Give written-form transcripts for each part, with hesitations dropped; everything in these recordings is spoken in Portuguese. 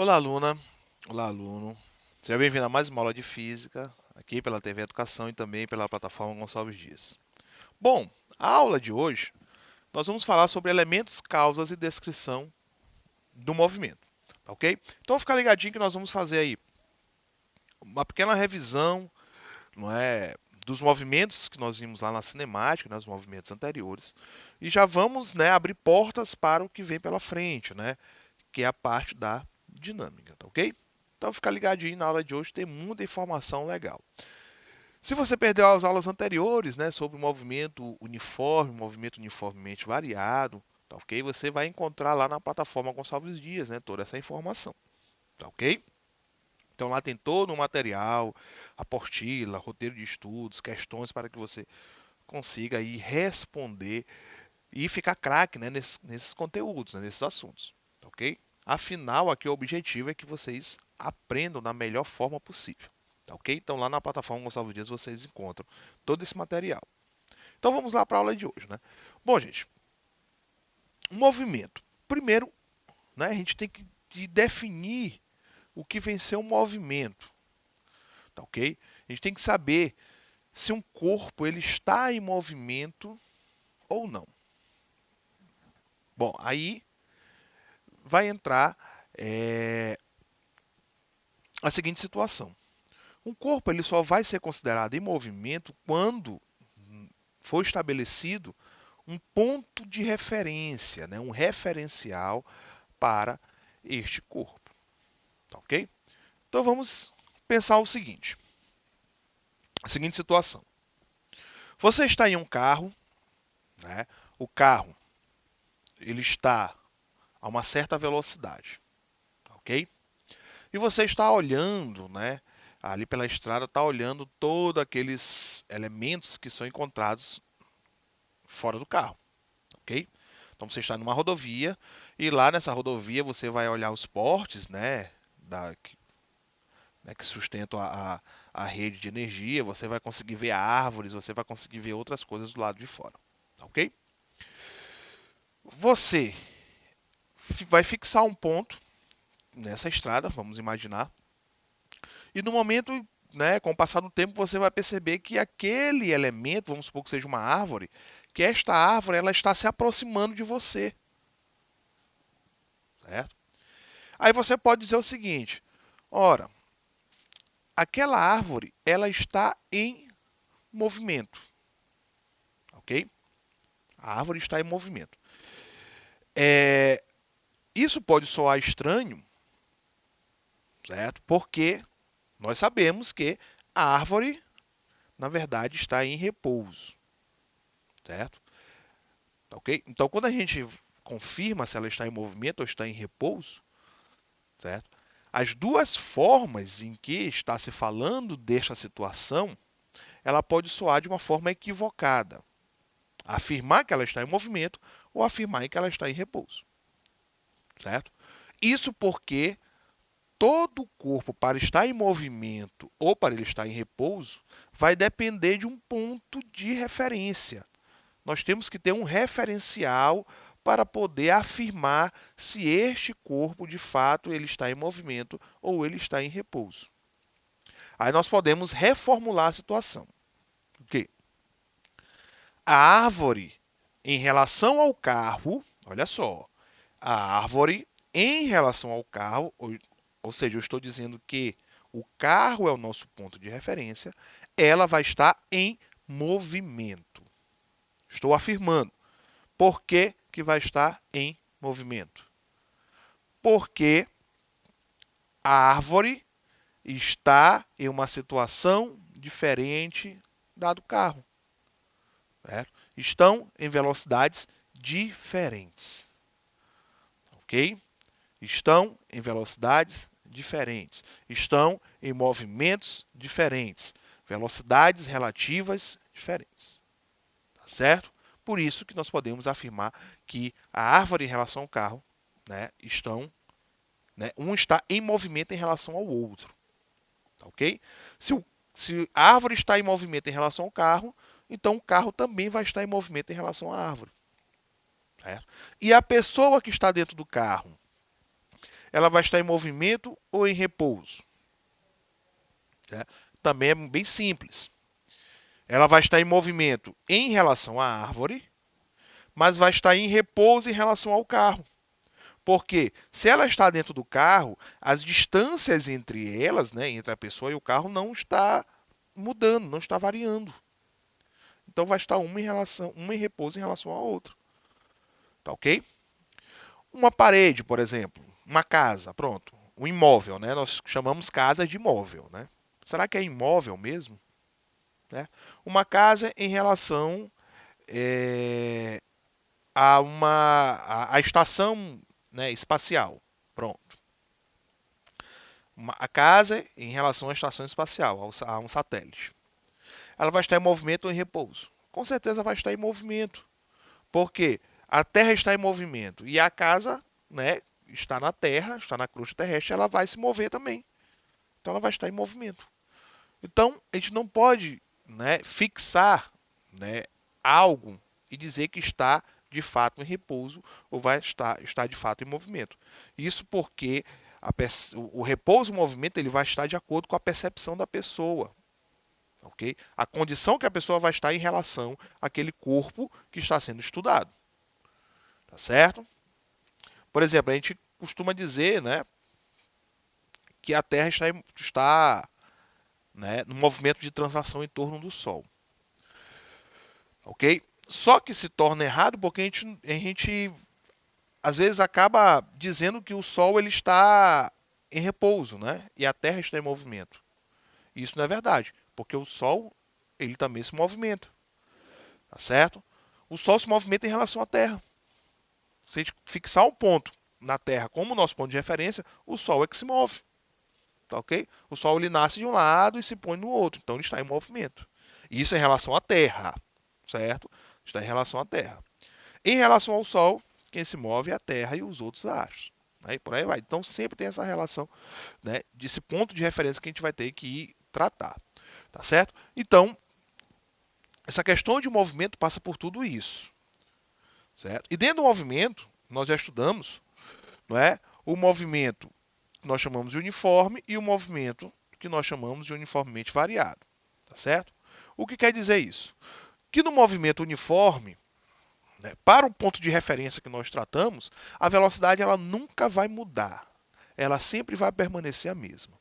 Olá, aluna. Olá, aluno. Seja bem-vindo a mais uma aula de Física, aqui pela TV Educação e também pela plataforma Gonçalves Dias. Bom, a aula de hoje, nós vamos falar sobre elementos, causas e descrição do movimento, tá ok? Então, fica ligadinho que nós vamos fazer aí uma pequena revisão, não é, dos movimentos que nós vimos lá na cinemática, né, os movimentos anteriores, e já vamos, né, abrir portas para o que vem pela frente, né, que é a parte da dinâmica, tá ok? Então fica ligadinho na aula de hoje, tem muita informação legal. Se você perdeu as aulas anteriores, né, sobre o movimento uniforme, movimento uniformemente variado, tá ok? Você vai encontrar lá na plataforma Gonçalves Dias, né, toda essa informação, tá ok? Então lá tem todo o material, apostila, roteiro de estudos, questões para que você consiga aí responder e ficar craque, né, nesses conteúdos, né, nesses assuntos, tá ok? Afinal, aqui o objetivo é que vocês aprendam da melhor forma possível, tá ok? Então lá na plataforma Gonçalves Dias vocês encontram todo esse material. Então vamos lá para a aula de hoje, né? Bom, gente, um movimento. Primeiro, né, a gente tem que definir o que vem ser um movimento, tá ok? A gente tem que saber se um corpo ele está em movimento ou não. Bom, aí vai entrar a seguinte situação. Um corpo ele só vai ser considerado em movimento quando for estabelecido um ponto de referência, né? Um referencial para este corpo. Tá ok? Então vamos pensar o seguinte. A seguinte situação. Você está em um carro, né? O carro ele está a uma certa velocidade, tá ok? E você está olhando, né? Ali pela estrada, está olhando todos aqueles elementos que são encontrados fora do carro, ok? Então você está numa rodovia e lá nessa rodovia você vai olhar os portes, né, que sustentam a rede de energia, você vai conseguir ver árvores, você vai conseguir ver outras coisas do lado de fora, ok? Você vai fixar um ponto nessa estrada, vamos imaginar, e no momento, né, com o passar do tempo, você vai perceber que aquele elemento, vamos supor que seja uma árvore, que esta árvore ela está se aproximando de você, certo? Aí você pode dizer o seguinte: ora, aquela árvore ela está em movimento, ok? A árvore está em movimento. Isso pode soar estranho, certo? Porque nós sabemos que a árvore, na verdade, está em repouso, certo? Ok? Então, quando a gente confirma se ela está em movimento ou está em repouso, certo? As duas formas em que está se falando desta situação, ela pode soar de uma forma equivocada. Afirmar que ela está em movimento ou afirmar que ela está em repouso, certo? Isso porque todo o corpo, para estar em movimento ou para ele estar em repouso, vai depender de um ponto de referência. Nós temos que ter um referencial para poder afirmar se este corpo de fato ele está em movimento ou ele está em repouso. Aí nós podemos reformular a situação. Ok? A árvore em relação ao carro, olha só, a árvore em relação ao carro, ou seja, eu estou dizendo que o carro é o nosso ponto de referência, ela vai estar em movimento. Estou afirmando. Por que, que vai estar em movimento? Porque a árvore está em uma situação diferente da do carro. Certo? Estão em velocidades diferentes. Ok? Estão em velocidades diferentes. Estão em movimentos diferentes. Velocidades relativas diferentes. Tá certo? Por isso que nós podemos afirmar que a árvore em relação ao carro, né, um está em movimento em relação ao outro. Ok? Se a árvore está em movimento em relação ao carro, então o carro também vai estar em movimento em relação à árvore. Certo? E a pessoa que está dentro do carro, ela vai estar em movimento ou em repouso? Também é bem simples. Ela vai estar em movimento em relação à árvore, mas vai estar em repouso em relação ao carro. Porque se ela está dentro do carro, as distâncias entre elas, né, entre a pessoa e o carro, não está mudando, não está variando. Então vai estar uma em repouso em relação à outra. Tá ok? Uma parede, por exemplo, uma casa, pronto. Um imóvel, né? Nós chamamos casa de imóvel, né? Será que é imóvel mesmo? Né? Uma casa em relação a estação, né, espacial. Pronto. A casa em relação à estação espacial, a um satélite. Ela vai estar em movimento ou em repouso? Com certeza vai estar em movimento. Porque a Terra está em movimento e a casa, né, está na Terra, está na crosta terrestre, ela vai se mover também. Então ela vai estar em movimento. Então a gente não pode, né, fixar, né, algo e dizer que está de fato em repouso ou vai estar de fato em movimento. Isso porque o repouso e o movimento ele vai estar de acordo com a percepção da pessoa. Okay? A condição que a pessoa vai estar em relação àquele corpo que está sendo estudado. Tá certo? Por exemplo, a gente costuma dizer, né, que a Terra está né, no movimento de translação em torno do Sol. Ok? Só que se torna errado porque a gente às vezes acaba dizendo que o Sol ele está em repouso, né? E a Terra está em movimento. Isso não é verdade, porque o Sol ele também se movimenta, tá certo? O Sol se movimenta em relação à Terra. Se a gente fixar um ponto na Terra como nosso ponto de referência, o Sol é que se move, tá ok? O Sol ele nasce de um lado e se põe no outro, então ele está em movimento. Isso em relação à Terra, certo? Está em relação à Terra. Em relação ao Sol, quem se move é a Terra e os outros astros. Né? E por aí vai. Então sempre tem essa relação, né, desse ponto de referência que a gente vai ter que tratar. Tá certo? Então, essa questão de movimento passa por tudo isso. Certo? E dentro do movimento, nós já estudamos, não é, o movimento que nós chamamos de uniforme e o movimento que nós chamamos de uniformemente variado. Tá certo? O que quer dizer isso? Que no movimento uniforme, né, para o ponto de referência que nós tratamos, a velocidade ela nunca vai mudar. Ela sempre vai permanecer a mesma.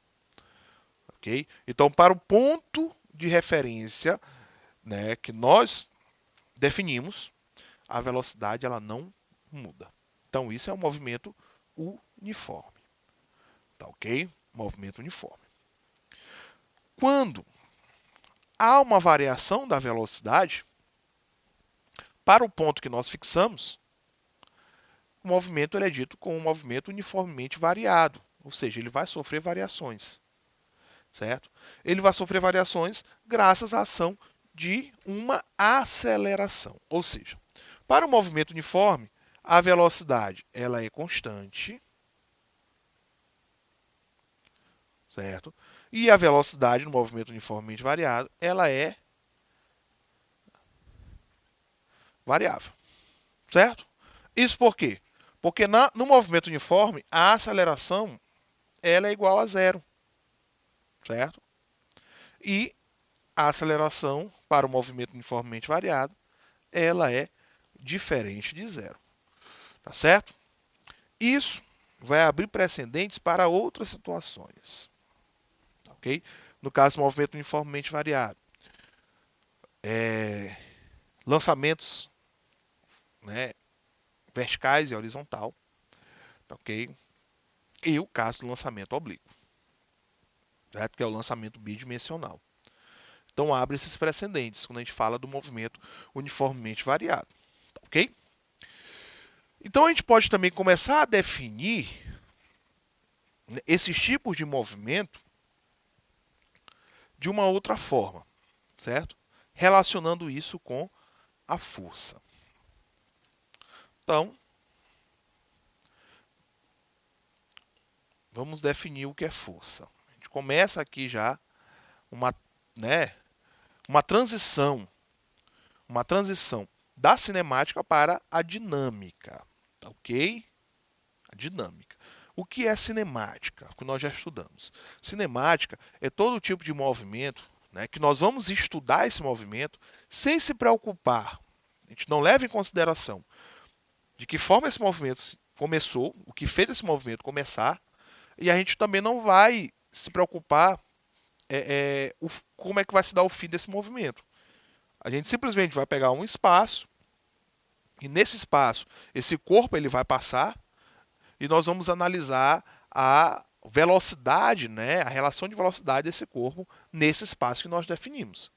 Okay? Então, para o ponto de referência, né, que nós definimos, a velocidade ela não muda. Então, isso é um movimento uniforme. Tá ok? Movimento uniforme. Quando há uma variação da velocidade, para o ponto que nós fixamos, o movimento ele é dito como um movimento uniformemente variado, ou seja, ele vai sofrer variações, certo? Ele vai sofrer variações graças à ação de uma aceleração, ou seja, para o movimento uniforme, a velocidade ela é constante, certo? E a velocidade no movimento uniformemente variado, ela é variável, certo? Isso por quê? Porque no movimento uniforme, a aceleração ela é igual a zero, certo? E a aceleração para o movimento uniformemente variado, ela é diferente de zero, tá certo? Isso vai abrir precedentes para outras situações, ok? No caso do movimento uniformemente variado, lançamentos, né, verticais e horizontal, ok? E o caso do lançamento oblíquo, certo? Que é o lançamento bidimensional. Então abre esses precedentes quando a gente fala do movimento uniformemente variado, ok? Então a gente pode também começar a definir esses tipos de movimento de uma outra forma, certo? Relacionando isso com a força. Então, vamos definir o que é força. A gente começa aqui já uma transição da cinemática para a dinâmica, tá ok? A dinâmica. O que é cinemática? O que nós já estudamos. Cinemática é todo tipo de movimento, né, que nós vamos estudar esse movimento sem se preocupar. A gente não leva em consideração de que forma esse movimento começou, o que fez esse movimento começar, e a gente também não vai se preocupar como é que vai se dar o fim desse movimento. A gente simplesmente vai pegar um espaço, e nesse espaço, esse corpo ele vai passar, e nós vamos analisar a velocidade, né, a relação de velocidade desse corpo nesse espaço que nós definimos.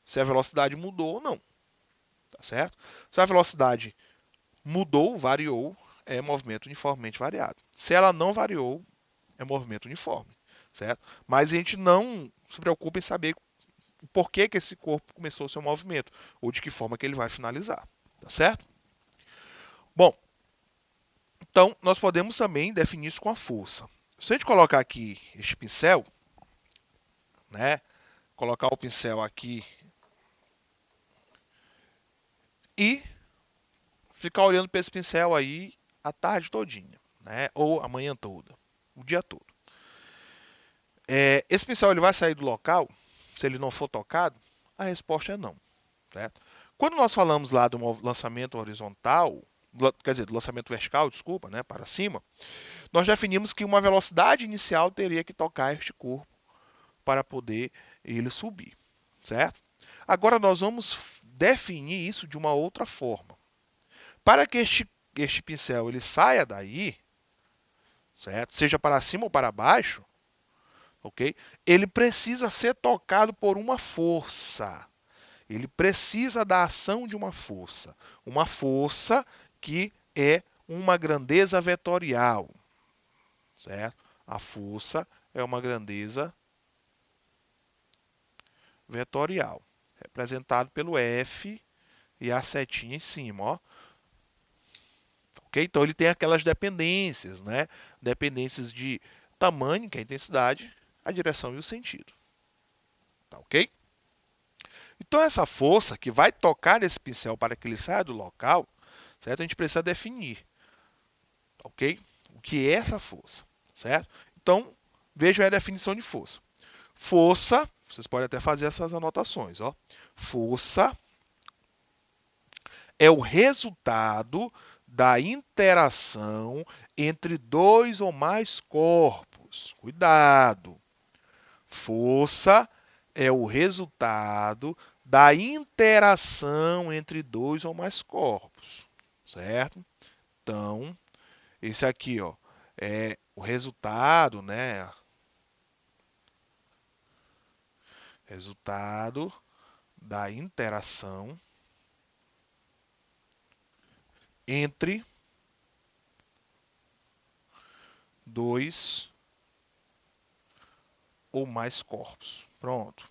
Se a velocidade mudou ou não. Tá certo? Se a velocidade mudou, variou, é movimento uniformemente variado. Se ela não variou, é movimento uniforme. Certo? Mas a gente não se preocupa em saber por que esse corpo começou o seu movimento, ou de que forma que ele vai finalizar. Tá certo? Bom, então nós podemos também definir isso com a força. Se a gente colocar aqui este pincel, né, colocar o pincel aqui e ficar olhando para esse pincel aí a tarde todinha, né, ou a manhã toda, o dia todo. Esse pincel ele vai sair do local se ele não for tocado? A resposta é não. Certo? Quando nós falamos lá do lançamento horizontal, quer dizer, do lançamento vertical, desculpa, né, para cima, nós definimos que uma velocidade inicial teria que tocar este corpo para poder ele subir. Certo? Agora nós vamos definir isso de uma outra forma. Para que este pincel ele saia daí, certo? Seja para cima ou para baixo, ok? Ele precisa ser tocado por uma força. Ele precisa da ação de uma força. Uma força que é uma grandeza vetorial. Certo? A força é uma grandeza vetorial. Representado pelo F e a setinha em cima. Ó. Okay? Então ele tem aquelas dependências. Né? Dependências de tamanho, que é a intensidade, a direção e o sentido. Tá ok? Então, essa força que vai tocar nesse pincel para que ele saia do local, certo? A gente precisa definir, ok? O que é essa força, certo? Então, vejam a definição de força. Força, vocês podem até fazer essas anotações, ó. Força é o resultado da interação entre dois ou mais corpos. Cuidado! Força é o resultado da interação entre dois ou mais corpos, certo? Então, esse aqui, ó, é o resultado, né? Resultado da interação entre dois ou mais corpos. Pronto.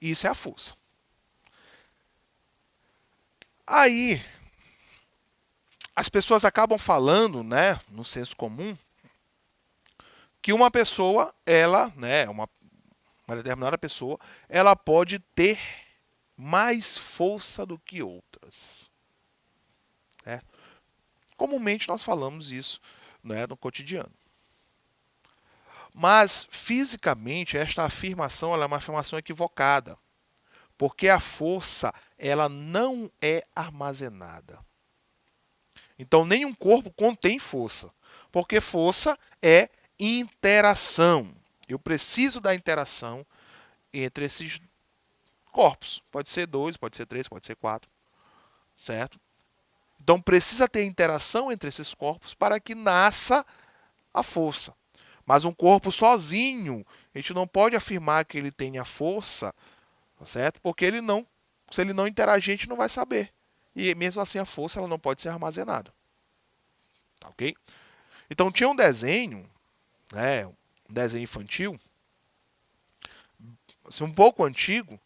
Isso é a força. Aí, as pessoas acabam falando, né, no senso comum, que uma pessoa, ela, né, uma determinada pessoa, ela pode ter mais força do que outras. Né? Comumente nós falamos isso, né, no cotidiano. Mas, fisicamente, esta afirmação ela é uma afirmação equivocada. Porque a força ela não é armazenada. Então, nenhum corpo contém força. Porque força é interação. Eu preciso da interação entre esses corpos. Pode ser 2, pode ser 3, pode ser 4. Certo? Então, precisa ter interação entre esses corpos para que nasça a força. Mas um corpo sozinho, a gente não pode afirmar que ele tenha força, certo? Porque ele não, se ele não interagir, a gente não vai saber. E mesmo assim a força ela não pode ser armazenada. Tá ok? Então tinha um desenho, né, um desenho infantil, assim, um pouco antigo,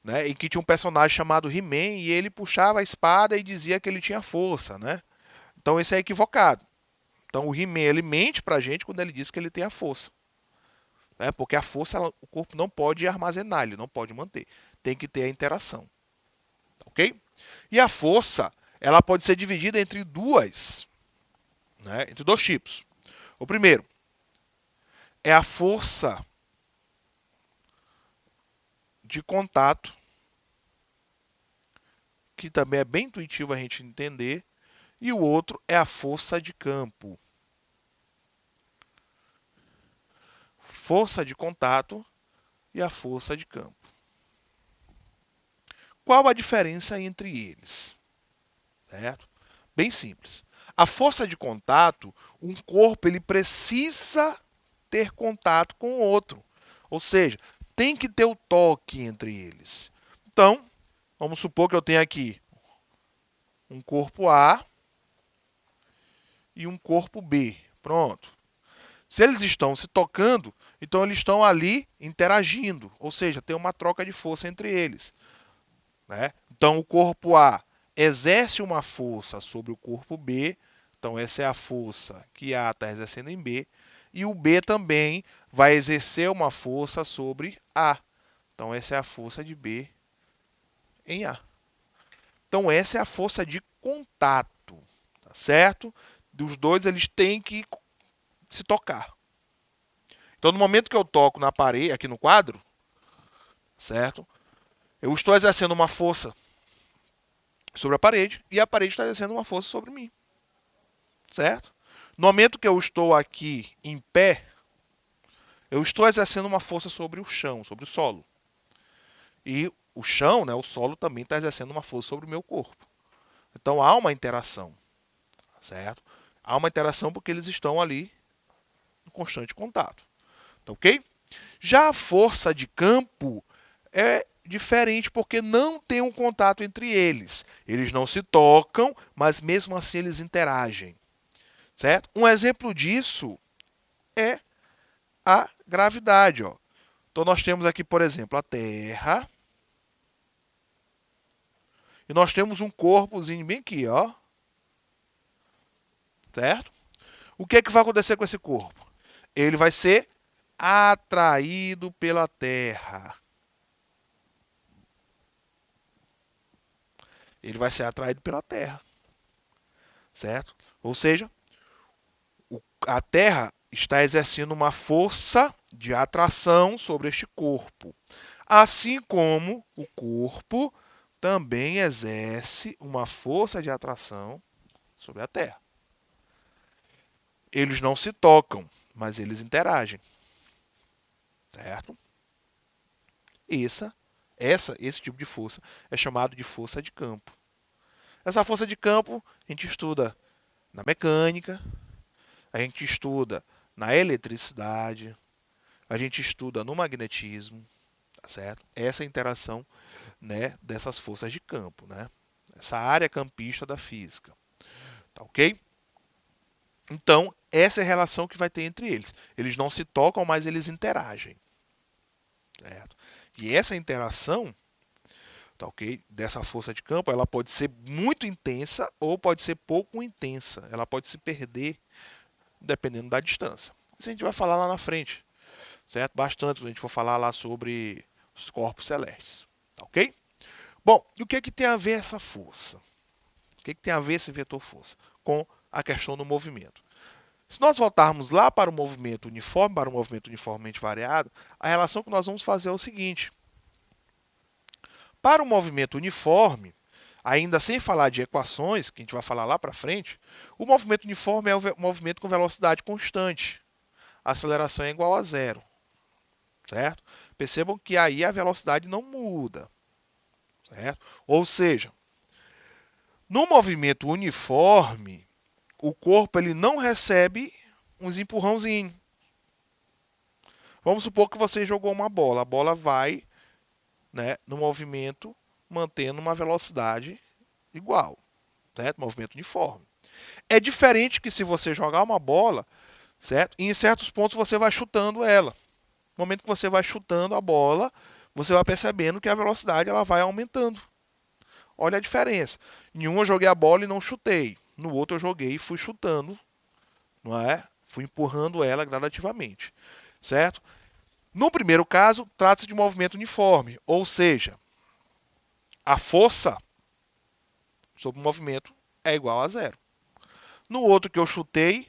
né, em que tinha um personagem chamado He-Man e ele puxava a espada e dizia que ele tinha força, né? Então esse é equivocado. Então o He-Man ele mente pra gente quando ele diz que ele tem a força. Né? Porque a força o corpo não pode armazenar, ele não pode manter. Tem que ter a interação. Ok? E a força ela pode ser dividida entre duas, né? Entre dois tipos. O primeiro é a força de contato, que também é bem intuitivo a gente entender, e o outro é a força de campo. Força de contato e a força de campo. Qual a diferença entre eles? Certo? Bem simples. A força de contato, um corpo ele precisa ter contato com o outro. Ou seja, tem que ter o toque entre eles. Então, vamos supor que eu tenha aqui um corpo A e um corpo B. Pronto. Se eles estão se tocando, então eles estão ali interagindo. Ou seja, tem uma troca de força entre eles. Né? Então, o corpo A exerce uma força sobre o corpo B. Então, essa é a força que A está exercendo em B. E o B também vai exercer uma força sobre A. Então, essa é a força de B em A. Então, essa é a força de contato. Tá certo? Dos dois, eles têm que se tocar. Então, no momento que eu toco na parede, aqui no quadro, certo? Eu estou exercendo uma força sobre a parede e a parede está exercendo uma força sobre mim. Certo? No momento que eu estou aqui em pé, eu estou exercendo uma força sobre o chão, sobre o solo. E o chão, né, o solo também está exercendo uma força sobre o meu corpo. Então há uma interação. Certo? Há uma interação porque eles estão ali em constante contato. Tá ok? Já a força de campo é diferente porque não tem um contato entre eles. Eles não se tocam, mas mesmo assim eles interagem. Certo? Um exemplo disso é a gravidade. Ó. Então nós temos aqui, por exemplo, a Terra. E nós temos um corpozinho bem aqui, ó. Certo? O que é que vai acontecer com esse corpo? Ele vai ser atraído pela Terra. Ele vai ser atraído pela Terra. Certo? Ou seja, a Terra está exercendo uma força de atração sobre este corpo. Assim como o corpo também exerce uma força de atração sobre a Terra. Eles não se tocam, mas eles interagem. Certo? Esse tipo de força é chamado de força de campo. Essa força de campo a gente estuda na mecânica, a gente estuda na eletricidade, a gente estuda no magnetismo, tá certo? Essa interação, né, dessas forças de campo, né? Essa área campista da física, tá ok? Então, essa é a relação que vai ter entre eles. Eles não se tocam, mas eles interagem, certo? E essa interação, tá ok? Dessa força de campo, ela pode ser muito intensa ou pode ser pouco intensa. Ela pode se perder dependendo da distância. Isso a gente vai falar lá na frente, certo? Bastante quando a gente for falar lá sobre os corpos celestes, tá ok? Bom, e o que é que tem a ver essa força? O que é que tem a ver esse vetor força com a questão do movimento? Se nós voltarmos lá para o movimento uniforme, para o movimento uniformemente variado, a relação que nós vamos fazer é o seguinte. Para o movimento uniforme, ainda sem falar de equações, que a gente vai falar lá para frente, o movimento uniforme é o movimento com velocidade constante. A aceleração é igual a zero. Certo? Percebam que aí a velocidade não muda. Certo? Ou seja, no movimento uniforme, o corpo ele não recebe uns empurrãozinhos. Vamos supor que você jogou uma bola. A bola vai, né, no movimento mantendo uma velocidade igual. Certo? Movimento uniforme. É diferente que se você jogar uma bola, certo? E em certos pontos você vai chutando ela. No momento que você vai chutando a bola, você vai percebendo que a velocidade ela vai aumentando. Olha a diferença. Em um eu joguei a bola e não chutei. No outro eu joguei e fui chutando, não é? Fui empurrando ela gradativamente, certo? No primeiro caso, trata-se de um movimento uniforme, ou seja, a força sobre o movimento é igual a zero. No outro que eu chutei,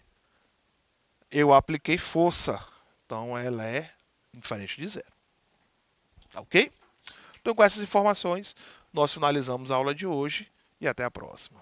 eu apliquei força. Então, ela é diferente de zero. Tá ok? Então, com essas informações, nós finalizamos a aula de hoje e até a próxima.